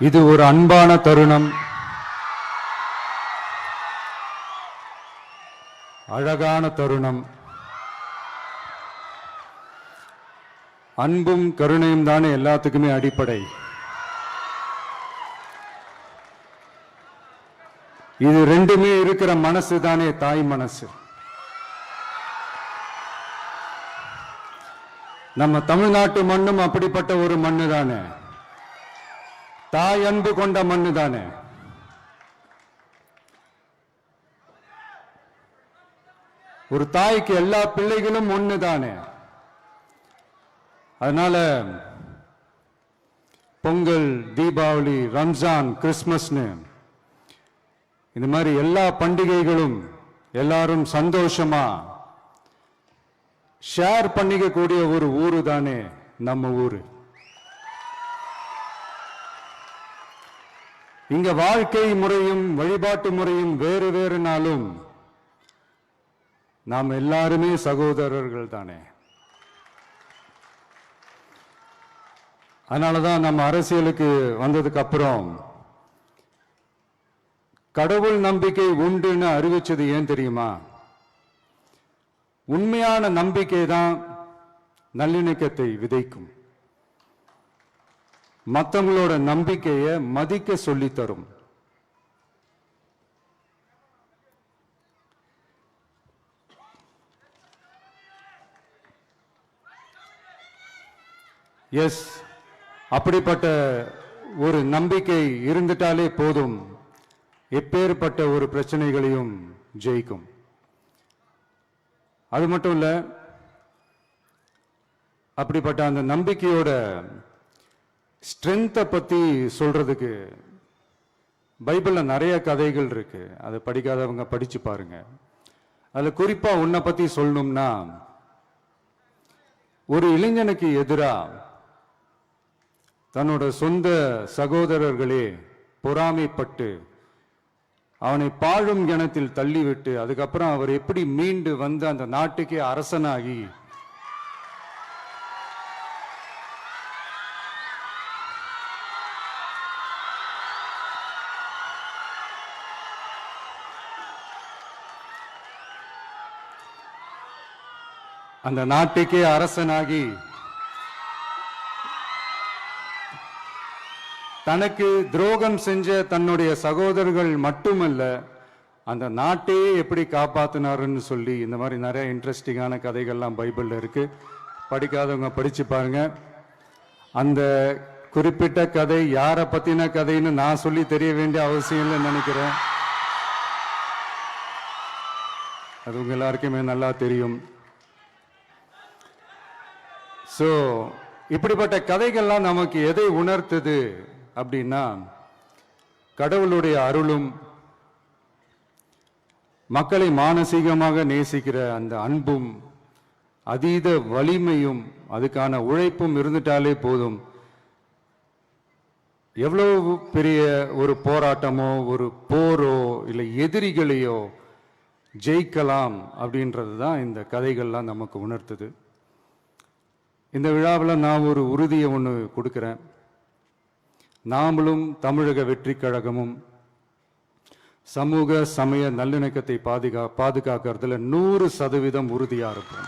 இது ஒரு அன்பான தருணம், அழகான தருணம். அன்பும் கருணையும் தானே எல்லாத்துக்குமே அடிப்படை. இது ரெண்டுமே இருக்கிற மனசு தானே தாய் மனசு. நம்ம தமிழ்நாட்டு மண்ணும் அப்படிப்பட்ட ஒரு மண்ணு தானே, தாய் அன்பு கொண்ட மண்ணு தானே. ஒரு தாய்க்கு எல்லா பிள்ளைகளும் ஒண்ணு தானே. அதனால பொங்கல், தீபாவளி, ரம்ஜான், கிறிஸ்துமஸ்னு இந்த மாதிரி எல்லா பண்டிகைகளும் எல்லாரும் சந்தோஷமா ஷேர் பண்ணிக்க கூடிய ஒரு ஊரு தானே நம்ம ஊரு. இங்க வாழ்க்கை முறையும் வழிபாட்டு முறையும் வேறு வேறுனாலும் நாம் எல்லாருமே சகோதரர்கள் தானே. அதனாலதான் நம்ம அரசியலுக்கு வந்ததுக்கு அப்புறம் கடவுள் நம்பிக்கை உண்டுன்னு அறிவிச்சது ஏன் தெரியுமா? உண்மையான நம்பிக்கை தான் நல்லிணக்கத்தை விதைக்கும், மற்றவங்களோட நம்பிக்கையை மதிக்க சொல்லி தரும். எஸ், அப்படிப்பட்ட ஒரு நம்பிக்கை இருந்துட்டாலே போதும், எப்பேற்பட்ட ஒரு பிரச்சனைகளையும் ஜெயிக்கும். அது மட்டும் இல்ல, அப்படிப்பட்ட அந்த நம்பிக்கையோட ஸ்ட்ரென்த்தை பத்தி சொல்றதுக்கு பைபிள்ல நிறைய கதைகள் இருக்கு. அதை படிக்காதவங்க படிச்சு பாருங்க. அதுல குறிப்பா உன்னை பத்தி சொல்லணும்னா, ஒரு இளைஞனுக்கு எதிரா தன்னோட சொந்த சகோதரர்களே பொறாமைப்பட்டு அவனை பாழும் கிணத்தில் தள்ளிவிட்டு அதுக்கப்புறம் அவர் எப்படி மீண்டு வந்து அந்த நாட்டுக்கே அரசனாகி அந்த நாட்டுக்கே அரசனாகி தனக்கு துரோகம் செஞ்ச தன்னுடைய சகோதரர்கள் மட்டுமல்ல, அந்த நாட்டையே எப்படி காப்பாத்தினாருன்னு சொல்லி இந்த மாதிரி நிறைய இன்ட்ரெஸ்டிங்கான கதைகள்லாம் பைபிள்ல இருக்கு. படிக்காதவங்க படிச்சு பாருங்க. அந்த குறிப்பிட்ட கதை யாரை பத்தின கதைன்னு நான் சொல்லி தெரிய வேண்டிய அவசியம் இல்லைன்னு நினைக்கிறேன். அது உங்க எல்லாருக்குமே நல்லா தெரியும். சோ இப்படிப்பட்ட கதைகள்லாம் நமக்கு எதை உணர்த்துது அப்படின்னா, கடவுளுடைய அருளும் மக்களை மானசீகமாக நேசிக்கிற அந்த அன்பும் அதீத வலிமையும் அதுக்கான உழைப்பும் இருந்துட்டாலே போதும், எவ்வளவு பெரிய ஒரு போராட்டமோ ஒரு போரோ இல்லை எதிரிகளையோ ஜெயிக்கலாம் அப்படின்றது தான் இந்த கதைகள்லாம் நமக்கு உணர்த்துது. இந்த விழாவில் நான் ஒரு உறுதியை ஒன்று கொடுக்கிறேன். நாமளும் தமிழக வெற்றி கழகமும் சமூக சமய நல்லிணக்கத்தை பாதுகாக்கிறதுல 100% உறுதியா இருப்போம்.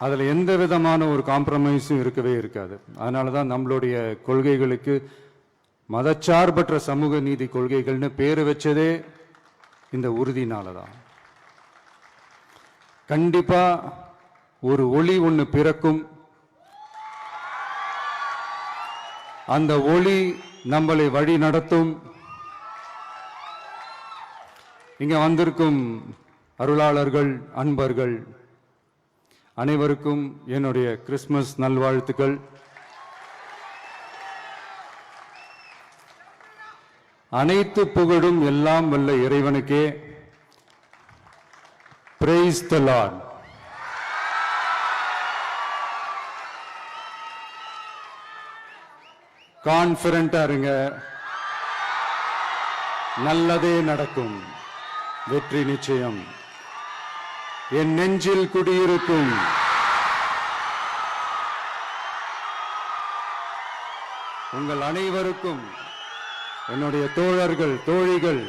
அதுல எந்த விதமான ஒரு காம்ப்ரமைஸும் இருக்கவே இருக்காது. அதனாலதான் நம்மளுடைய கொள்கைகளுக்கு மதச்சார்பற்ற சமூக நீதி கொள்கைகள்னு பேரு வச்சதே இந்த உறுதினாலதான். கண்டிப்பா ஒரு ஒளி ஒன்று பிறக்கும். அந்த ஒளி நம்மளை வழி நடத்தும். இங்க வந்திருக்கும் அருளாளர்கள், அன்பர்கள் அனைவருக்கும் என்னுடைய கிறிஸ்துமஸ் நல்வாழ்த்துக்கள். அனைத்து புகழும் எல்லாம் வல்ல இறைவனுக்கே. Praise the Lord. கான்ஃபிடென்ட்டா இருங்க, நல்லதே நடக்கும், வெற்றி நிச்சயம். என் நெஞ்சில் குடியிருக்கும் உங்கள் அனைவருக்கும், என்னுடைய தோழர்கள் தோழிகள்,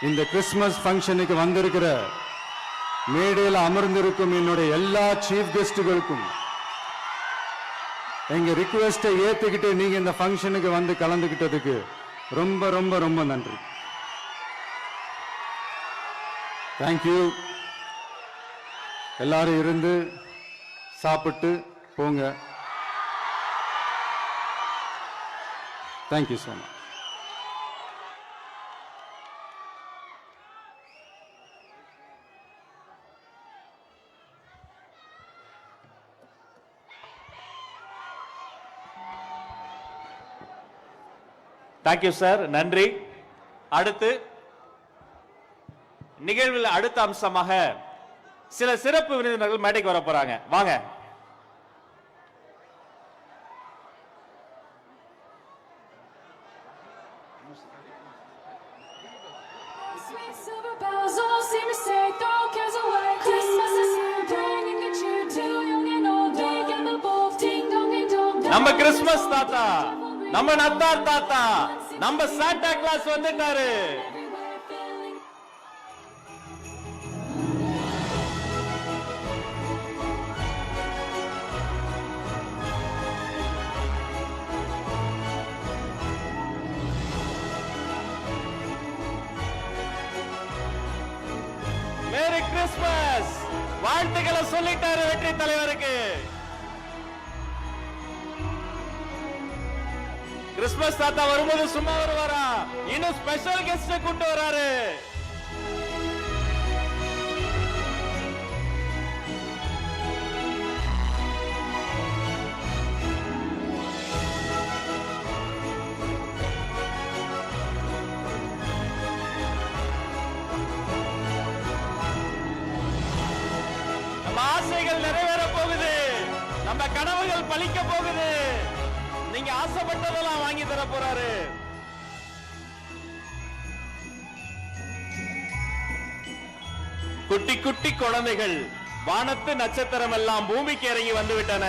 இந்த கிறிஸ்துமஸ் ஃபங்க்ஷனுக்கு வந்திருக்கிற மேடையில் அமர்ந்திருக்கும் என்னுடைய எல்லா சீஃப் கெஸ்டுகளுக்கும் எங்க ரிக்வெஸ்டை ஏத்துக்கிட்டு நீங்க இந்த ஃபங்க்ஷனுக்கு வந்து கலந்துகிட்டதுக்கு ரொம்ப ரொம்ப ரொம்ப நன்றி. தேங்க்யூ. எல்லாரும் இருந்து சாப்பிட்டு போங்க. Thank you so much. Thank you sir, நன்றி. அடுத்து நிகழ்வில் அடுத்த அம்சமாக சில சிறப்பு விருந்தினர்கள் மேடைக்கு வர போறாங்க. வாங்க. நம்ம கிறிஸ்துமஸ் தாத்தா, நம்ம நத்தார் தாத்தா, நம்ம சாண்டா கிளாஸ் வந்துட்டாரு. மேரி கிறிஸ்துமஸ் வாழ்த்துக்களை சொல்லிட்டாரு வெற்றி தலைவருக்கு. கிறிஸ்துமஸ் தாத்தா வரும்போது சும்மா வருவாரா? இன்னும் ஸ்பெஷல் கெஸ்ட் கூட்டு வராரு. நம்ம ஆசைகள் நிறைவேற போகுது, நம்ம கனவுகள் பலிக்க போகுது. நீங்க ஆசைப்பட்டதெல்லாம் வாங்கி தர போறாரு. குட்டி குட்டி குழந்தைகள், வானத்து நட்சத்திரம் எல்லாம் பூமிக்கு இறங்கி வந்து விட்டன.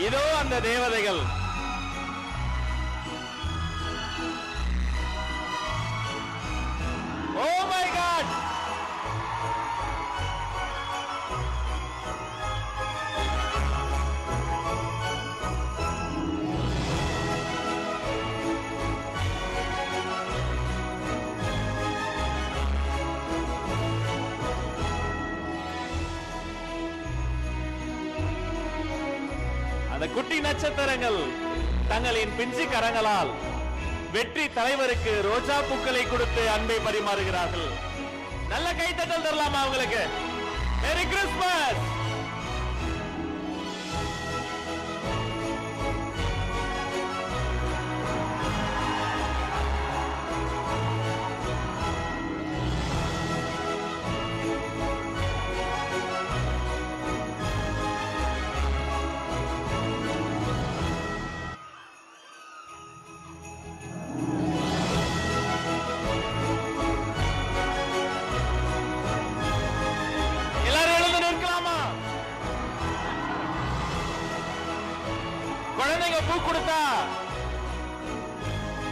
இதோ அந்த தேவதைகள். Oh my God! அந்த குட்டி நட்சத்திரங்கள் தங்களின் பிஞ்சு கரங்களால் வெற்றி தலைவருக்கு ரோஜா பூக்களை கொடுத்து அன்பை பரிமாறுகிறார்கள். நல்ல கைத்தட்டல் தரலாமா அவங்களுக்கு? மேரி கிறிஸ்துமஸ். குழந்தைங்க பூ கொடுத்தா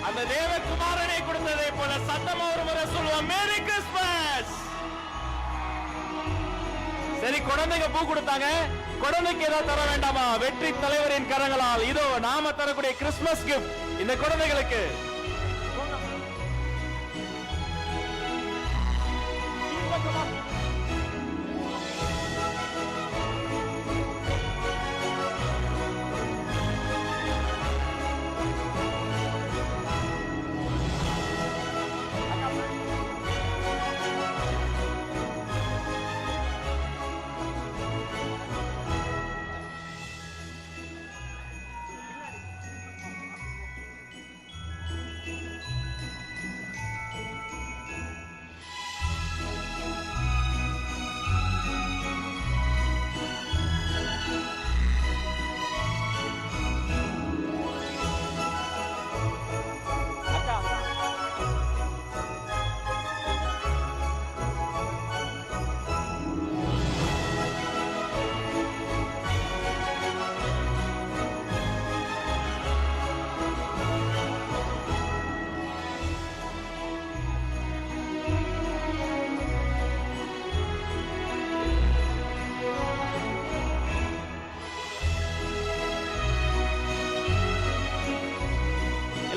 அந்த தேவகுமாரனை கொடுத்ததை போல சத்தமா ஒரு முறை சொல்லுவோம், மேரி கிறிஸ்துமஸ். சரி, குழந்தைங்க பூ கொடுத்தாங்க, குழந்தைக்கு ஏதாவது தர வேண்டாமா? வெற்றி தலைவரின் கரங்களால் இதோ நாம தரக்கூடிய கிறிஸ்துமஸ் கிஃப்ட் இந்த குழந்தைகளுக்கு.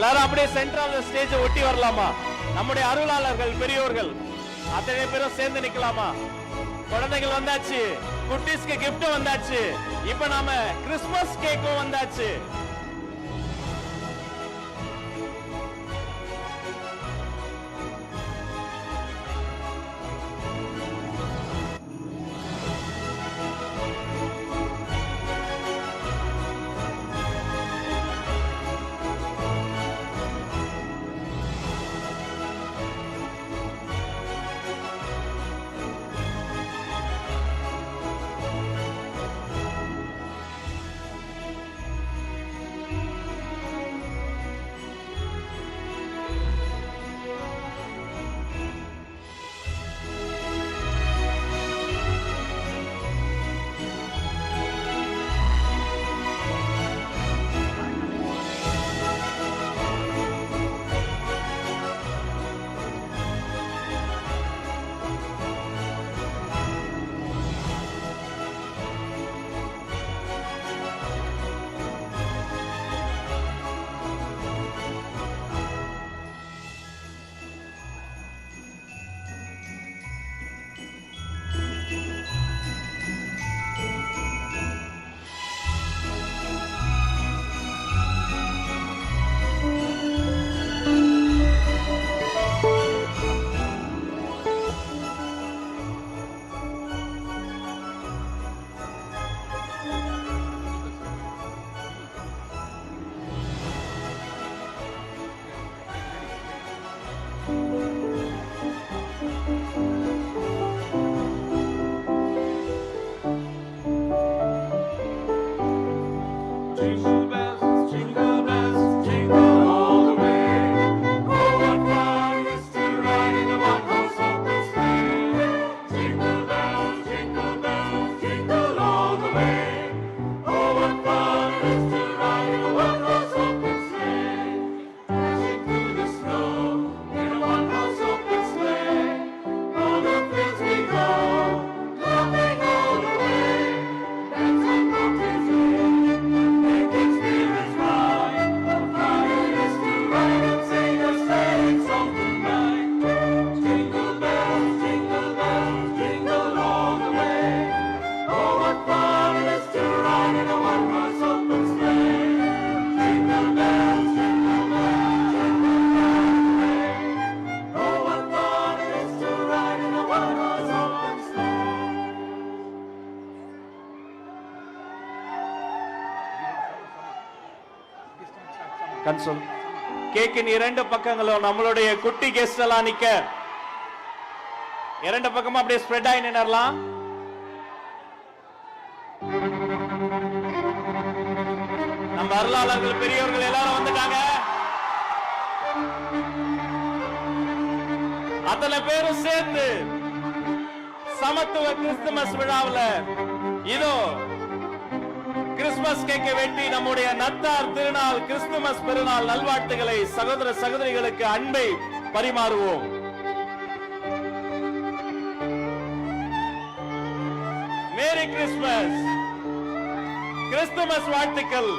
எல்லாரும் அப்படியே சென்டர் ஆஃப் தி ஸ்டேஜ் ஒட்டி வரலாமா? நம்முடைய அருளாளர்கள் பெரியோர்கள் அத்தனை பேரும் சேர்ந்து நிக்கலாமா? குழந்தைகள் வந்தாச்சு, குட்டீஸ்க்கு gift வந்தாச்சு, இப்ப நாம கிறிஸ்மஸ் கேக்கும் வந்தாச்சு. கன்சோல் கேக்கின் இரண்டு பக்கங்களும் நம்மளுடைய குட்டி கெஸ்ட் எல்லாம் நிக்க இரண்டு பக்கமும் அப்படியே ஸ்ப்ரெட் ஆகி நின்னறலாம். நம்ம அருளாளர்கள் பெரியவர்கள் எல்லாரும் வந்துட்டாங்க. அத்தனை பேரும் சேர்ந்து சமத்துவ கிறிஸ்துமஸ் விழாவில் இதோ கிறிஸ்துமஸ் கேக்கை வெட்டி நம்முடைய நத்தார் திருநாள் கிறிஸ்துமஸ் பெருநாள் நல்வாழ்த்துக்களை சகோதர சகோதரிகளுக்கு அன்பை பரிமாறுவோம். மேரி கிறிஸ்துமஸ், கிறிஸ்துமஸ் வாழ்த்துக்கள்.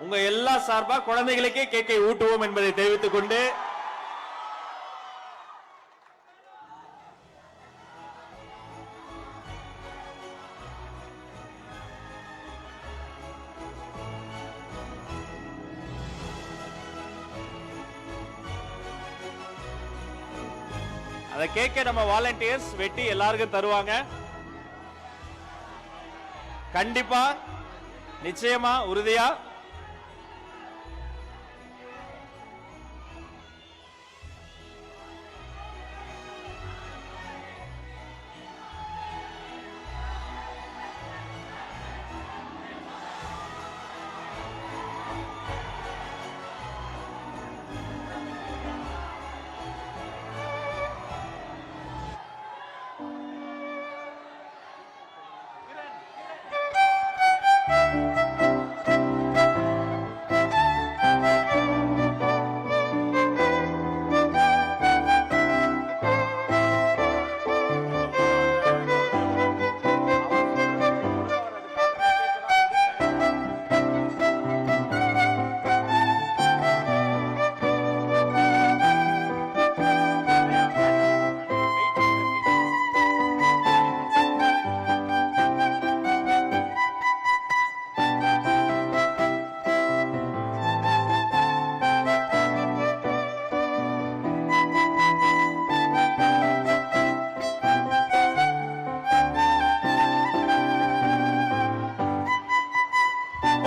உங்க எல்லா சார்பா குழந்தைகளுக்கே கேக்கை ஊட்டுவோம் என்பதை தெரிவித்துக் கொண்டு அதை கேட்க நம்ம வாலண்டியர்ஸ் வெட்டி எல்லாருக்கும் தருவாங்க. கண்டிப்பா, நிச்சயமா, உறுதியா.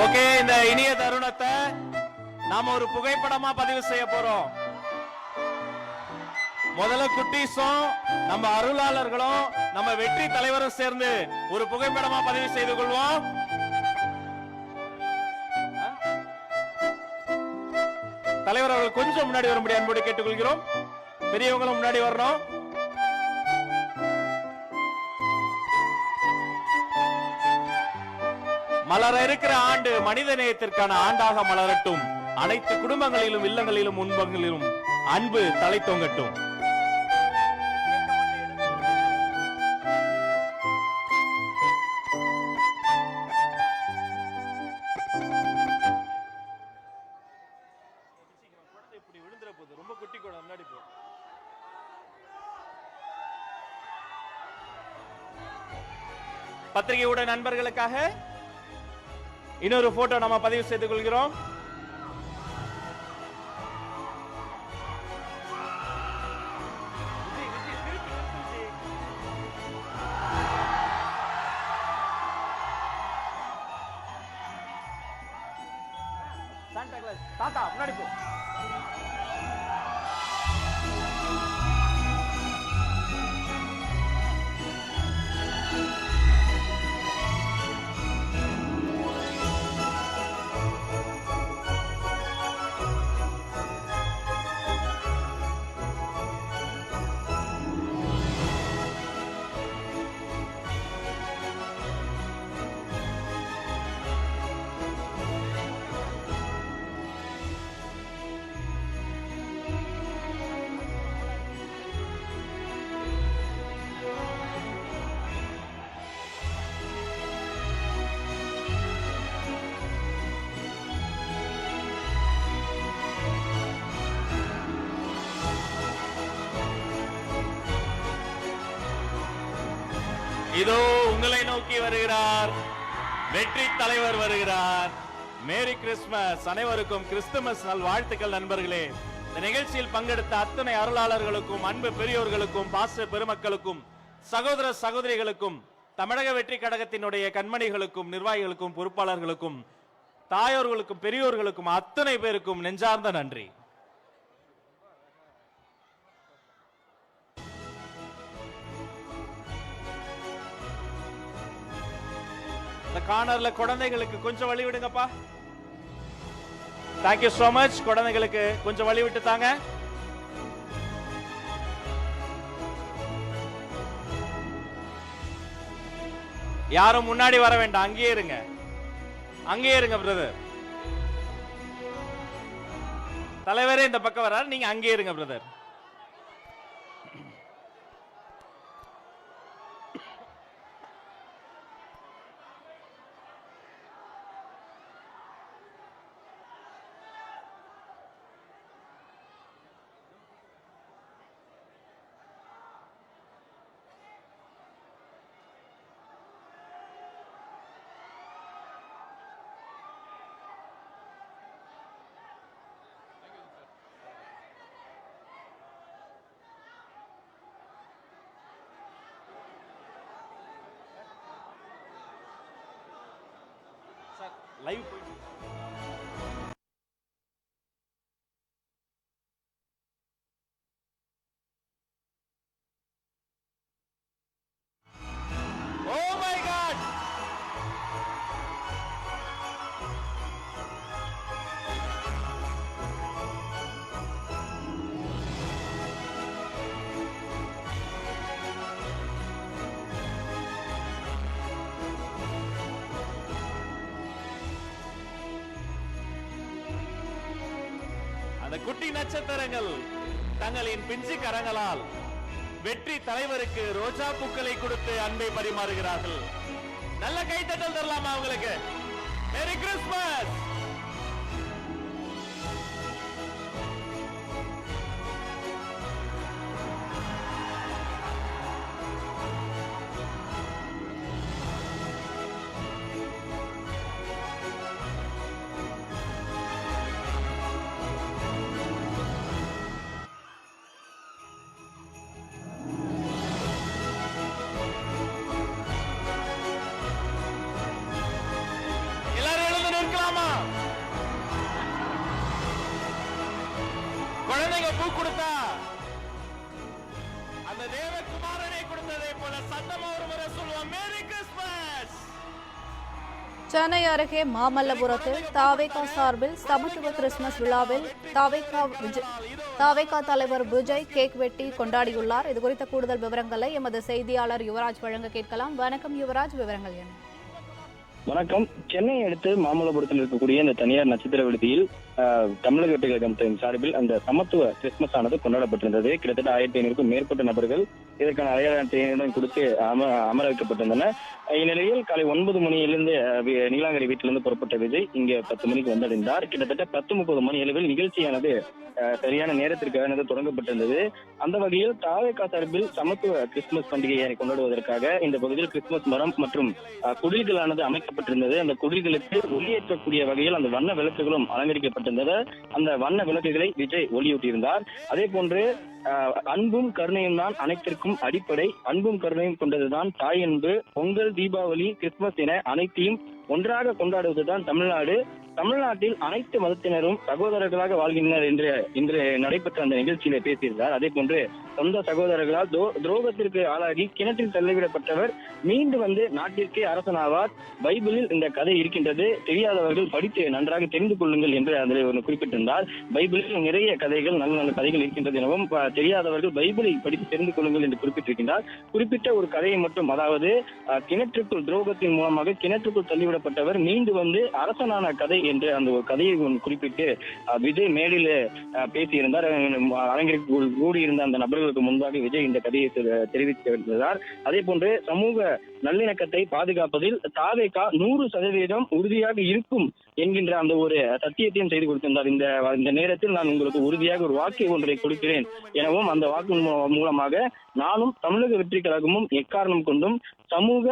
ஓகே, இந்த இனிய தருணத்தை நாம ஒரு புகைப்படமா பதிவு செய்ய போறோம். முதல்ல குட்டீஸும் நம்ம அருளாளர்களும் நம்ம வெற்றி தலைவரும் சேர்ந்து ஒரு புகைப்படமா பதிவு செய்து கொள்வோம். தலைவர் அவர்கள் கொஞ்சம் முன்னாடி வரும்படி அன்போடு கேட்டுக்கொள்கிறோம். பெரியவங்களும் முன்னாடி வரணும். மலர இருக்கிற ஆண்டு மனித நேயத்திற்கான ஆண்டாக மலரட்டும். அனைத்து குடும்பங்களிலும், இல்லங்களிலும், முன்பங்களிலும் அன்பு தலை தொங்கட்டும். ரொம்ப குட்டி கூட முன்னாடி போ. பத்திரிகையோட நண்பர்களுக்காக இன்னொரு போட்டோ நம்ம பதிவு செய்து கொள்கிறோம். தாத்தா முன்னாடி போ. இதோ உங்களை நோக்கி வருகிறார், வெற்றி தலைவர் வருகிறார். மேரி கிறிஸ்துமஸ். அனைவருக்கும் கிறிஸ்துமஸ் நல் வாழ்த்துக்கள் நண்பர்களே. இந்த நிகழ்ச்சியில் பங்கெடுத்த அத்தனை அருளாளர்களுக்கும், அன்பு பெரியோர்களுக்கும், பாச பெருமக்களுக்கும், சகோதர சகோதரிகளுக்கும், தமிழக வெற்றி கழகத்தினுடைய கண்மணிகளுக்கும், நிர்வாகிகளுக்கும், பொறுப்பாளர்களுக்கும், தாயோர்களுக்கும், பெரியோர்களுக்கும், அத்தனை பேருக்கும் நெஞ்சார்ந்த நன்றி. கார்னர்ல குழந்தைகளுக்கு கொஞ்சம் வழி விடுங்கப்பா. Thank you so much. குழந்தைகளுக்கு கொஞ்சம் வழி விட்டு தாங்க. யாரும் முன்னாடி வர வேண்டாம், அங்கேயே இருங்க, அங்கேயே இருங்க பிரதர். தலைவரே இந்த பக்கம் வர்றாரு, நீங்க அங்கேயே இருங்க brother. Live oh my God அந்த குட்டி நட்சத்திரங்கள் தங்களின் பிஞ்சு கரங்களால் வெற்றி தலைவருக்கு ரோஜா பூக்களை கொடுத்து அன்பை பரிமாறுகிறார்கள். நல்ல கைத்தட்டல் தரலாமா அவங்களுக்கு? Merry Christmas. குழந்தைங்க பூ கொடுத்தா அந்த தேவகுமாரனை கொடுத்ததை போல சத்தமா ஒரு முறை சொல்லுவோம், மேரி கிறிஸ்மஸ். சென்னை அருகே மாமல்லபுரத்தில் தாவேகா சார்பில் சமத்துவ கிறிஸ்துமஸ் விழாவில் தாவேகா தலைவர் விஜய் கேக் வெட்டி கொண்டாடியுள்ளார். இது குறித்த கூடுதல் விவரங்களை எமது செய்தியாளர் யுவராஜ் வழங்க கேட்கலாம். வணக்கம் யுவராஜ், விவரங்கள் என்ன? வணக்கம். சென்னையை அடுத்து மாமல்லபுரத்தில் இருக்கக்கூடிய இந்த தனியார் நட்சத்திர விடுதியில் தமிழக வெற்றி கழகத்தின் சார்பில் அந்த சமத்துவ கிறிஸ்துமஸ் ஆனது கொண்டாடப்பட்டிருந்தது. கிட்டத்தட்ட 1500க்கும் மேற்பட்ட நபர்கள் இதற்கான அடையாள அட்டையுடன் கொடுத்து அமர வைக்கப்பட்டிருந்தனர். இந்நிலையில் காலை 9 மணியிலிருந்து நீலாங்கரை வீட்டிலிருந்து புறப்பட்ட விஜய் இங்கே 10 மணிக்கு வந்தடைந்தார். கிட்டத்தட்ட 10:30 மணி அளவில் நிகழ்ச்சியானது சரியான நேரத்திற்காக தொடங்கப்பட்டிருந்தது. அந்த வகையில் தாவேகா சார்பில் சமத்துவ கிறிஸ்துமஸ் பண்டிகையை கொண்டாடுவதற்காக இந்த பகுதியில் கிறிஸ்துமஸ் மரம் மற்றும் குடில்களானது அமைக்கப்பட்டிருந்தது. அந்த குடில்களுக்கு ஒளியேற்றக்கூடிய வகையில் அந்த வண்ண விளக்குகளும் அலங்கரிக்கப்பட்டிருந்தது. அந்த வண்ண விளக்குகளை விஜய் ஒளியூட்டியிருந்தார். அதே போன்று அன்பும் கருணையும் தான் அனைத்திற்கும் அடிப்படை, அன்பும் கருணையும் கொண்டதுதான் தாய் அன்பு, பொங்கல், தீபாவளி, கிறிஸ்துமஸ் என அனைத்தையும் ஒன்றாக கொண்டாடுவதுதான் தமிழ்நாடு. தமிழ்நாட்டில் அனைத்து மதத்தினரும் சகோதரர்களாக வாழ்கின்றனர் என்று இன்று நடைபெற்ற அந்த நிகழ்ச்சியில பேசியிருந்தார். அதே போன்று சொந்த சகோதரர்களால் துரோகத்திற்கு ஆளாகி கிணற்றில் தள்ளிவிடப்பட்டவர் மீண்டும் வந்து நாட்டிற்கே அரசனாவார். பைபிளில் இந்த கதை இருக்கின்றது, தெரியாதவர்கள் படித்து நன்றாக தெரிந்து கொள்ளுங்கள் என்று அதில் குறிப்பிட்டிருந்தார். பைபிளில் நிறைய கதைகள், நல்ல நல்ல கதைகள் இருக்கின்றது எனவும் தெரியாதவர்கள் பைபிளை படித்து தெரிந்து கொள்ளுங்கள் என்று குறிப்பிட்டிருக்கின்றார். குறிப்பிட்ட ஒரு கதையை மட்டும், அதாவது கிணற்றுக்குள் துரோகத்தின் மூலமாக கிணற்றுக்குள் தள்ளிவிடப்பட்டவர் மீண்டு வந்து அரசனான கதை என்று அந்த ஒரு கதையை குறிப்பிட்டு விஜய் மேடையில் பேசியிருந்தார். அரங்கிற்கு கூடியிருந்த அந்த நபர்களுக்கு முன்பாக விஜய் இந்த கதையை தெரிவித்திருந்தார். அதே போன்று சமூக நல்லிணக்கத்தை பாதுகாப்பதில் தாவேகா 100% உறுதியாக இருக்கும் என்கின்ற அந்த ஒரு சத்தியத்தையும் செய்து கொடுத்திருந்தார். இந்த நேரத்தில் நான் உங்களுக்கு உறுதியாக ஒரு வாக்கு ஒன்றை கொடுக்கிறேன் எனவும் அந்த வாக்கு மூலமாக நானும் தமிழக வெற்றி கழகமும் எக்காரணம் கொண்டும் சமூக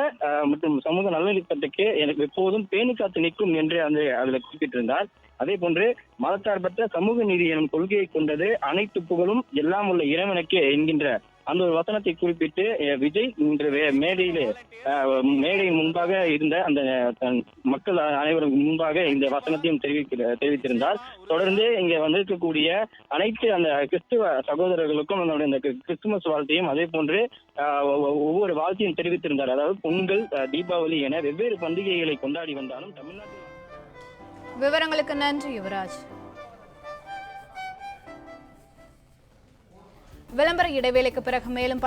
மற்றும் சமூக நல்லிணக்கத்துக்கு எனக்கு எப்போதும் பேணி காத்து நிற்கும் என்று அதில் குறிப்பிட்டிருந்தார். அதே போன்று மதச்சார்பற்ற சமூக நீதி எனும் கொள்கையை கொண்டது அனைத்து புகழும் எல்லாம் உள்ள இறைவனுக்கே என்கின்ற அந்த ஒரு வசனத்தை குறிப்பிட்டு விஜய் இன்று மேடையின் முன்பாக இருந்த அந்த மக்கள் அனைவரும் முன்பாக இந்த வசனத்தையும் தெரிவித்திருந்தார். தொடர்ந்து இங்க வந்திருக்கக்கூடிய அனைத்து அந்த கிறிஸ்துவ சகோதரர்களுக்கும் இந்த கிறிஸ்துமஸ் வாழ்த்தையும் அதே போன்று ஒவ்வொரு வாழ்த்தையும் தெரிவித்திருந்தார். அதாவது பொங்கல், தீபாவளி என வெவ்வேறு பண்டிகைகளை கொண்டாடி வந்தாலும் தமிழ்நாட்டில். விவரங்களுக்கு நன்றி யுவராஜ். விளம்பர இடைவேளைக்கு பிறகு மேலும்